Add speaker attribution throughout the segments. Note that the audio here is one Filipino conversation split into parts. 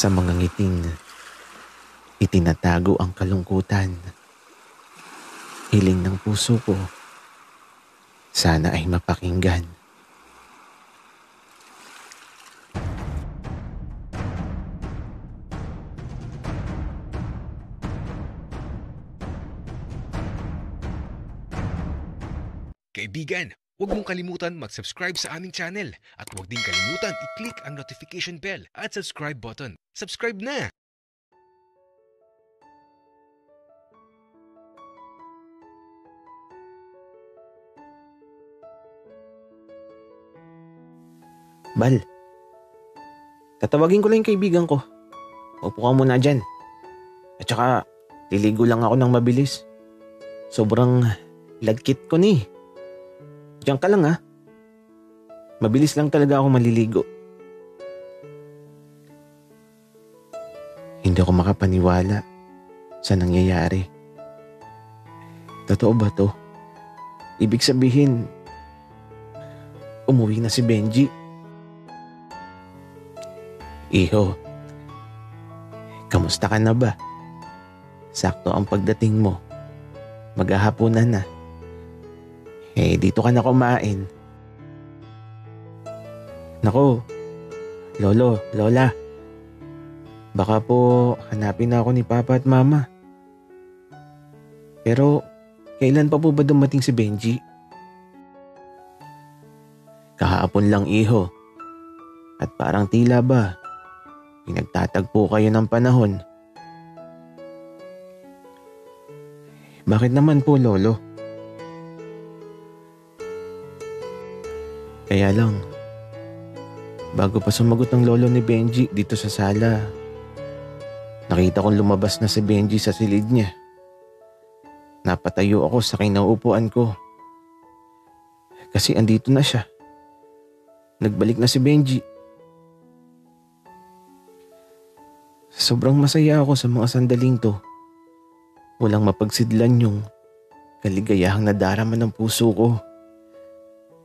Speaker 1: Sa mga ngiting, itinatago ang kalungkutan. Hiling ng puso ko, sana ay mapakinggan.
Speaker 2: Kaibigan, huwag mong kalimutan mag-subscribe sa aming channel at huwag din kalimutan i-click ang notification bell at subscribe button. Subscribe na!
Speaker 1: Bal, tatawagin ko lang yung kaibigan ko. Upo ka muna dyan. At saka, liligo lang ako ng mabilis. Sobrang lagkit ko ni. Diyan ka lang ha. Mabilis lang talaga ako maliligo. Hindi ako makapaniwala sa nangyayari. Totoo ba to? Ibig sabihin, umuwi na si Benji. Iho, kamusta ka na ba? Sakto ang pagdating mo. Maghahapunan na. Dito ka na kumain. Nako, Lolo, Lola. Baka po hanapin na ako ni Papa at Mama. Pero, kailan pa po ba dumating si Benji? Kahapon lang, Iho. At parang tila ba, pinagtatagpo kayo ng panahon. Bakit naman po, Lolo? Kaya lang, bago pa sumagot ang lolo ni Benji dito sa sala, nakita kong lumabas na si Benji sa silid niya. Napatayo ako sa kinauupuan ko. Kasi andito na siya. Nagbalik na si Benji. Sobrang masaya ako sa mga sandaling to. Walang mapagsidlan yung kaligayahang nadarama ng puso ko.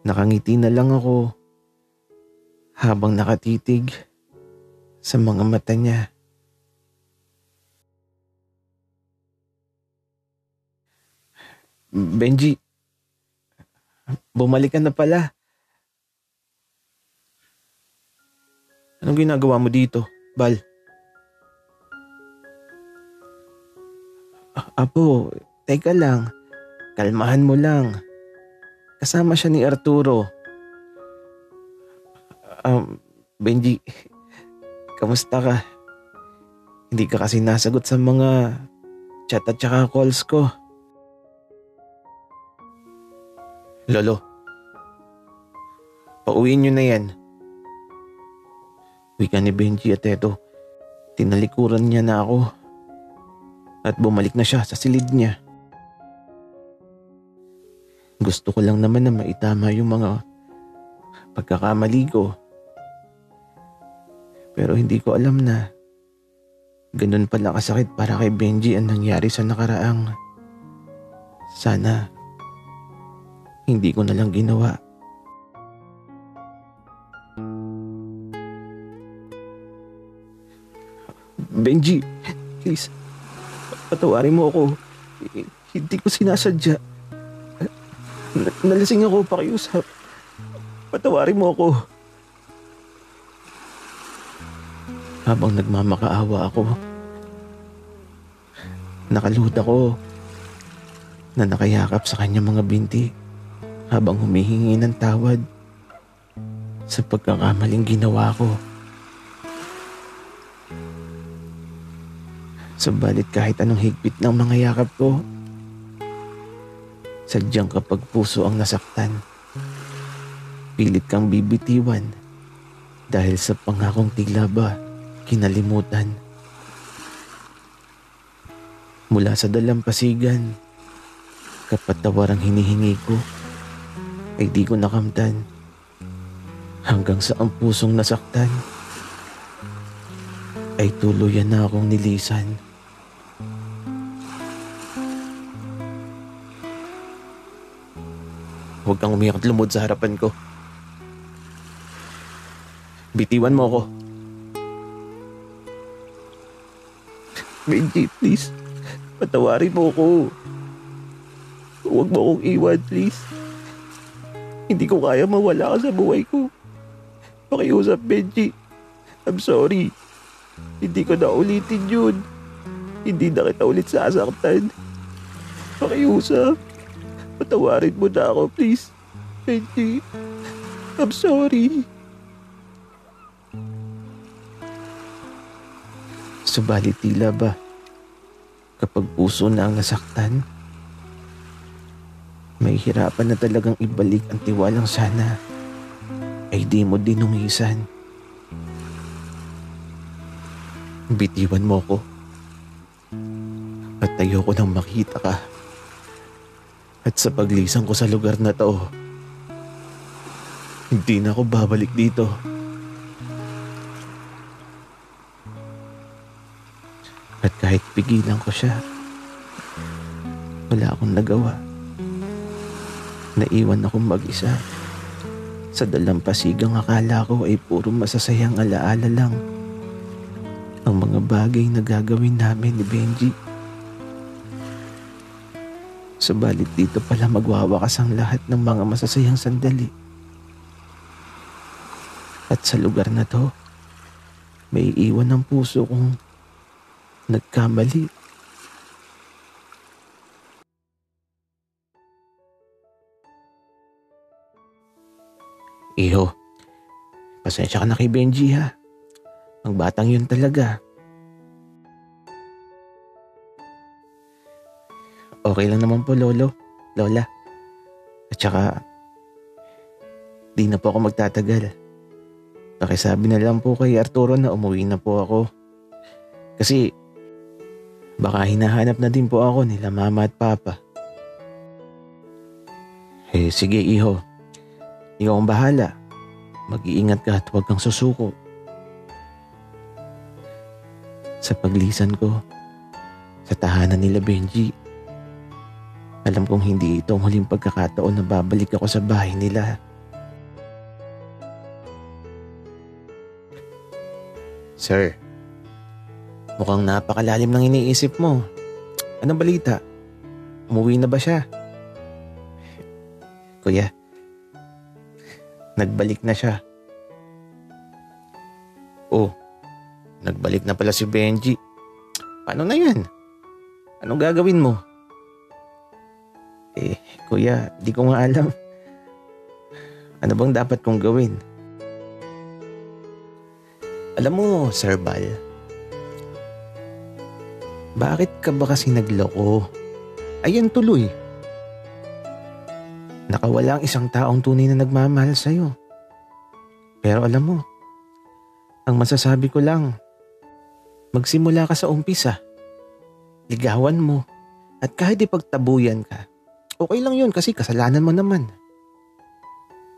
Speaker 1: Nakangiti na lang ako habang nakatitig sa mga mata niya. Benji, bumalik ka na pala. Anong ginagawa mo dito, Bal? Apo, teka lang. Kalmahan mo lang. Kasama siya ni Arturo. Benji, kamusta ka? Hindi ka kasi nasagot sa mga chat at saka calls ko. Lolo, pauwiin niyo na yan. Wika ni Benji at eto, tinalikuran niya na ako. At bumalik na siya sa silid niya. Gusto ko lang naman na maitama yung mga pagkakamali ko. Pero hindi ko alam na ganun pala kasakit para kay Benji ang nangyari sa nakaraang. Sana hindi ko na lang ginawa. Benji, please, patawarin mo ako. Hindi ko sinasadya. Nalasing ako pakiusap. Patawarin mo ako. Habang nagmamakaawa ako, nakaluhod ako na nakayakap sa kanyang mga binti habang humihingi ng tawad sa pagkakamaling ginawa ko. Subalit kahit anong higpit ng mga yakap ko, sadyang kapag puso ang nasaktan, pilit kang bibitiwan dahil sa pangakong tila ba kinalimutan. Mula sa dalampasigan, kapatawarang hinihingi ko ay di ko nakamtan hanggang sa ang pusong nasaktan ay tuluyan na akong nilisan. Huwag kang umiyak at lumod sa harapan ko. Bitiwan mo ako. Benji, please. Patawarin mo ko. Huwag mo akong iwan, please. Hindi ko kaya mawala ka sa buhay ko. Pakiusap, Benji. I'm sorry. Hindi ko na ulitin yun. Hindi na kita ulit sasaktan. Pakiusap. Patawarin mo na ako, please. Benji. I'm sorry. Subalit tila ba, kapag puso na ang nasaktan, may hirapan na talagang ibalik ang tiwalang sana ay di mo dinumisan. Bitiwan mo ko at ayoko nang makita ka. At sa paglisan ko sa lugar na to, hindi na ako babalik dito. At kahit pigilan ko siya, wala akong nagawa. Naiwan akong mag-isa. Sa dalampasigang akala ko ay puro masasayang alaala lang ang mga bagay na gagawin namin ni Benji. Subalit dito pala magwawakas ang lahat ng mga masasayang sandali. At sa lugar na to, may iwan ng puso kong nagkamali. Iho, pasensya ka na kay Benji ha. Ang batang yun talaga. Okay lang naman po, Lolo, Lola. At saka, di na po ako magtatagal. Pakisabi na lang po kay Arturo na umuwi na po ako. Kasi, baka hinahanap na din po ako nila Mama at Papa. Sige, Iho. Ikaw ang bahala. Mag-iingat ka at huwag kang susuko. Sa paglisan ko, sa tahanan nila Benji, alam kong hindi ito ang huling pagkakataon na babalik ako sa bahay nila. Sir, mukhang napakalalim ng iniisip mo. Anong balita? Umuwi na ba siya? Kuya, nagbalik na siya. Oh, nagbalik na pala si Benji. Paano na yan? Anong gagawin mo? Kuya, di ko nga alam. Ano bang dapat kong gawin? Alam mo, Sir Bal, bakit ka ba kasi nagloko? Ayan tuloy. Nakawala ang isang taong tunay na nagmamahal sa'yo. Pero alam mo, ang masasabi ko lang, magsimula ka sa umpisa. Ligawan mo. At kahit ipagtabuyan ka, okay lang yun kasi kasalanan mo naman.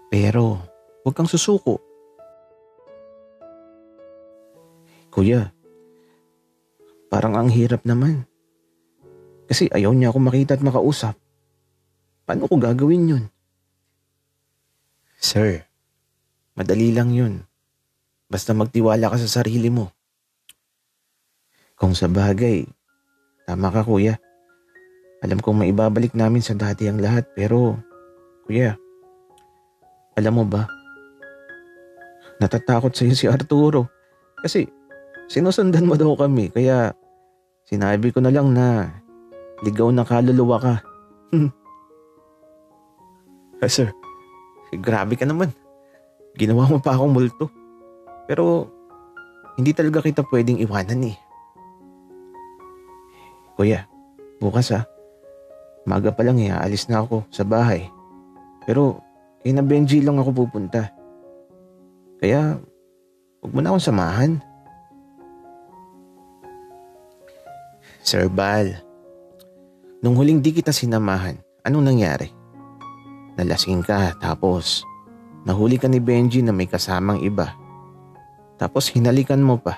Speaker 1: Pero huwag kang susuko. Kuya, parang ang hirap naman. Kasi ayaw niya ako makita at makausap. Paano ko gagawin yun? Sir, madali lang yun. Basta magtiwala ka sa sarili mo. Kung sa bagay, tama ka kuya. Alam kong maibabalik namin sa dati ang lahat pero, kuya, alam mo ba? Natatakot sa'yo si Arturo. Kasi sinusundan mo daw kami kaya sinabi ko na lang na ligaw na kaluluwa ka. Sir, grabe ka naman. Ginawa mo pa akong multo. Pero hindi talaga kita pwedeng iwanan eh. Kuya, bukas maga pa lang aalis na ako sa bahay. Pero kay na Benji lang ako pupunta. Kaya huwag mo na akong samahan. Sir Bal, nung huling di kita sinamahan, anong nangyari? Nalasing ka tapos nahuli ka ni Benji na may kasamang iba. Tapos hinalikan mo pa.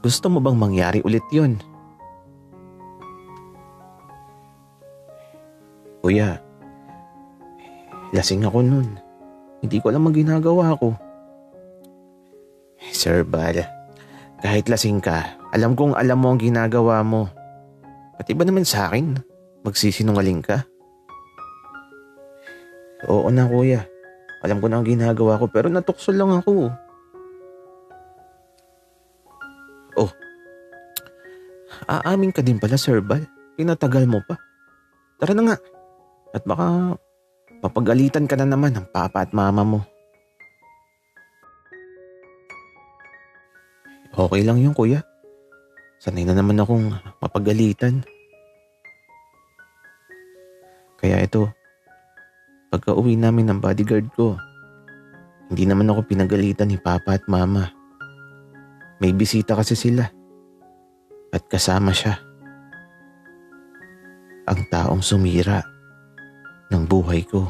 Speaker 1: Gusto mo bang mangyari ulit yun? Kuya, lasing ako nun. Hindi ko alam ang ginagawa ko. Sir Bal, Kahit lasing ka, alam kong alam mo ang ginagawa mo. Pati ba naman sa akin, magsisinungaling ka? Oo na kuya, alam ko na ang ginagawa ko pero natukso lang ako. Oh, aamin ka din pala Sir Bal, pinatagal mo pa. Tara na nga, at baka mapagalitan ka na naman ng papa at mama mo. Okay lang yun kuya, sanay na naman akong mapagalitan. Kaya ito, pagka uwi namin ng bodyguard ko, hindi naman ako pinagalitan ni papa at mama. May bisita kasi sila at kasama siya. Ang taong sumira ng buhay ko.